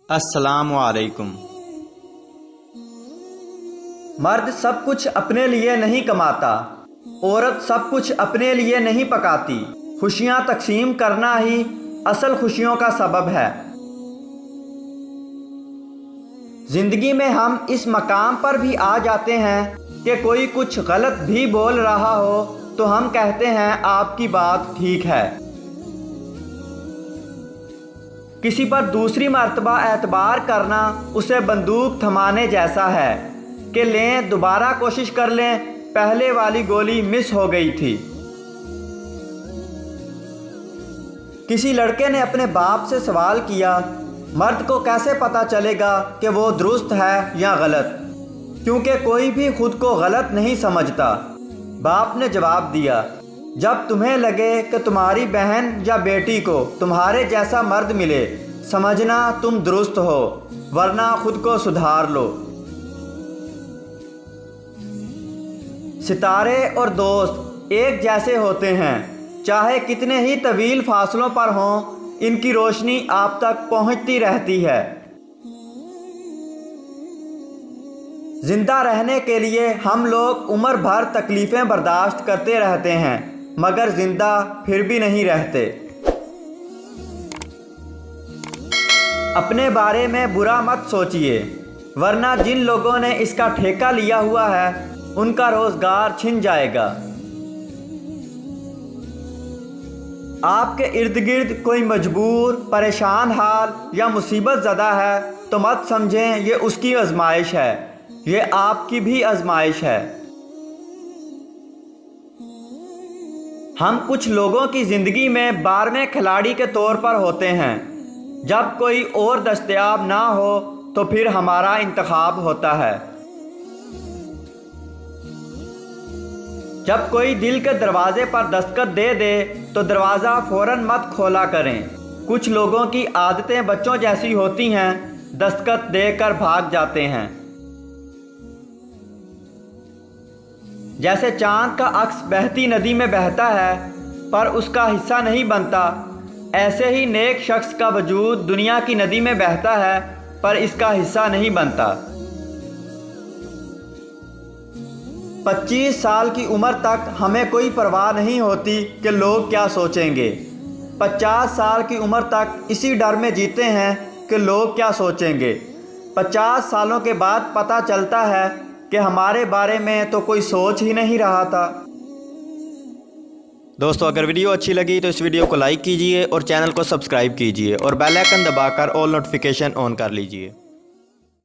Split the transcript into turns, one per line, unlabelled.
अस्सलामु अलैकुम।
मर्द सब कुछ अपने लिए नहीं कमाता, औरत सब कुछ अपने लिए नहीं पकाती। खुशियाँ तकसीम करना ही असल खुशियों का सबब है। ज़िंदगी में हम इस मकाम पर भी आ जाते हैं कि कोई कुछ गलत भी बोल रहा हो तो हम कहते हैं आपकी बात ठीक है। किसी पर दूसरी मर्तबा एतबार करना उसे बंदूक थमाने जैसा है कि लें दोबारा कोशिश कर लें, पहले वाली गोली मिस हो गई थी। किसी लड़के ने अपने बाप से सवाल किया, मर्द को कैसे पता चलेगा कि वो दुरुस्त है या गलत, क्योंकि कोई भी खुद को गलत नहीं समझता। बाप ने जवाब दिया, जब तुम्हें लगे कि तुम्हारी बहन या बेटी को तुम्हारे जैसा मर्द मिले, समझना तुम दुरुस्त हो, वरना खुद को सुधार लो। सितारे और दोस्त एक जैसे होते हैं, चाहे कितने ही तवील फासलों पर हों, इनकी रोशनी आप तक पहुंचती रहती है। जिंदा रहने के लिए हम लोग उम्र भर तकलीफ़ें बर्दाश्त करते रहते हैं, मगर जिंदा फिर भी नहीं रहते। अपने बारे में बुरा मत सोचिए, वरना जिन लोगों ने इसका ठेका लिया हुआ है उनका रोज़गार छिन जाएगा। आपके इर्द गिर्द कोई मजबूर, परेशान हाल या मुसीबत ज़दा है तो मत समझें ये उसकी आजमाइश है, ये आपकी भी आजमाइश है। हम कुछ लोगों की ज़िंदगी में 12वें खिलाड़ी के तौर पर होते हैं। जब कोई और दस्तयाब ना हो तो फिर हमारा इंतखाब होता है। जब कोई दिल के दरवाजे पर दस्तखत दे दे तो दरवाज़ा फ़ौरन मत खोला करें। कुछ लोगों की आदतें बच्चों जैसी होती हैं, दस्तखत देकर भाग जाते हैं। जैसे चाँद का अक्स बहती नदी में बहता है पर उसका हिस्सा नहीं बनता, ऐसे ही नेक शख्स का वजूद दुनिया की नदी में बहता है पर इसका हिस्सा नहीं बनता। 25 साल की उम्र तक हमें कोई परवाह नहीं होती कि लोग क्या सोचेंगे। 50 साल की उम्र तक इसी डर में जीते हैं कि लोग क्या सोचेंगे। 50 सालों के बाद पता चलता है कि हमारे बारे में तो कोई सोच ही नहीं रहा था।
दोस्तों, अगर वीडियो अच्छी लगी तो इस वीडियो को लाइक कीजिए और चैनल को सब्सक्राइब कीजिए और बेल आइकन दबाकर ऑल नोटिफिकेशन ऑन कर लीजिए।